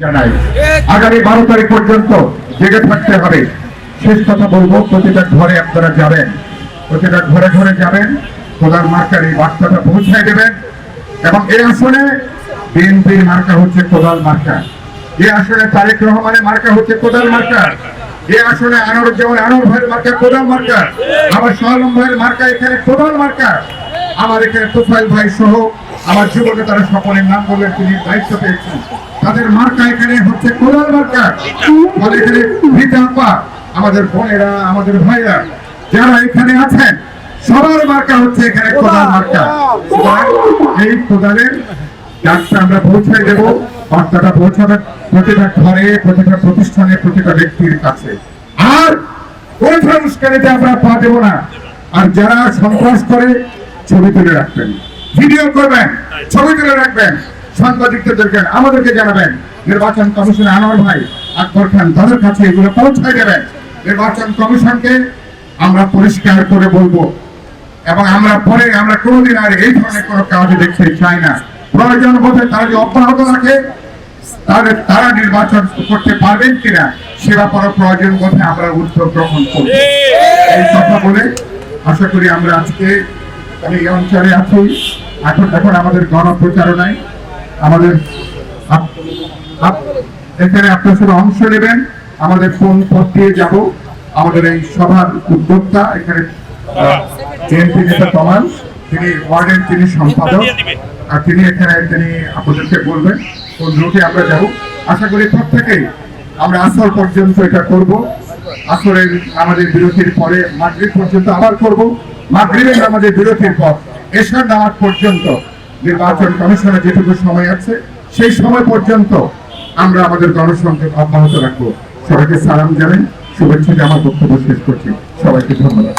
জানাই আগামী 12 তারিখ পর্যন্ত জেগে থাকতে হবে। শেষ কথা বলবো, প্রতিটা ঘরে আপনারা যাবেন, প্রতিটা ঘরে ঘরে যাবেন, খোদার মার্কার এই বার্তাটা পৌঁছায় দেবেন। এবং এই আসনে বিএনপির মার্কা হচ্ছে কোদাল মার্কা, এই আসনে তারেক রহমানের মার্কা হচ্ছে কোদাল মার্কা, এই আসনে আনোয়ারুজ্জামান আনোয়ার ভাইয়ের মার্কা কোদাল মার্কা, আমার শাহআলম ভাইয়ের মার্কা এখানে কোদাল মার্কা, আমার এখানে তোফাইল ভাই সহ আমার যুবকে তারা সকলের নাম বললেন, তিনি দায়িত্ব পেয়েছেন, তাদের মার্কা এখানে হচ্ছে কোদাল মার্কা। ফলে এখানে ভিটাপা আমাদের বোনেরা, আমাদের ভাইরা যারা এখানে আছেন সবার মার্কা হচ্ছে এখানে কোদাল মার্কা। এই কোদালের ডাকটা আমরা পৌঁছাই দেব, বার্তাটা পৌঁছাবে প্রতিটা ঘরে, প্রতিটা প্রতিষ্ঠানে, প্রতিটা ব্যক্তির কাছে। আর কোন সংস্কারিতে আমরা পা দেব না। আর যারা সন্ত্রাস করে ছবি তুলে রাখবেন, ভিডিও করবেন, ছবি তুলে রাখবেন, সাংবাদিকদেরকে আমাদেরকে জানাবেন, নির্বাচন কমিশনে আনোয়ার ভাই, আকবর খান তাদের কাছে এগুলো পৌঁছায় দেবেন। নির্বাচন কমিশনকে আমরা পরিষ্কার করে বলবো এবং আমরা কোনোদিন আর এই ধরনের কোনো কাজ দেখতে চাই না। প্রয়োজন বোধে তারা যে অব্যাহত রাখে, তারা নির্বাচন করতে পারবেন কিনা সে ব্যাপারে প্রয়োজন বোধে আমরা উদ্যোগ গ্রহণ করব। এই কথা বলে আশা করি আমরা আজকে আমি এই অঞ্চলে আছি। এখন আমাদের গণপ্রচারণায় আমাদের এখানে আপনার সাথে অংশ নেবেন, আমাদের ফোন পথ দিয়ে যাব। আমাদের এই সভার উদ্যোক্তা এখানে বিএনপি নেতা তমাল, তিনি ওয়ার্ডের তিনি সম্পাদক, আর তিনি আপনাদেরকে বলবেন কোন রুটে আমরা যাব। আশা করি প্রত্যেকেই আমরা আসর পর্যন্ত এটা করব, আসরের আমাদের বিরতির পরে মাগরিব পর্যন্ত আবার করব, মাগরিবের আমাদের বিরতির পর এশার নামাজ পর্যন্ত নির্বাচন কমিশনের যেটুকু সময় আছে সেই সময় পর্যন্ত আমরা আমাদের গণসংযোগ অব্যাহত রাখবো। সবাইকে সালাম জানাই, শুভেচ্ছা, আমার বক্তব্য শেষ করছি। সবাইকে ধন্যবাদ।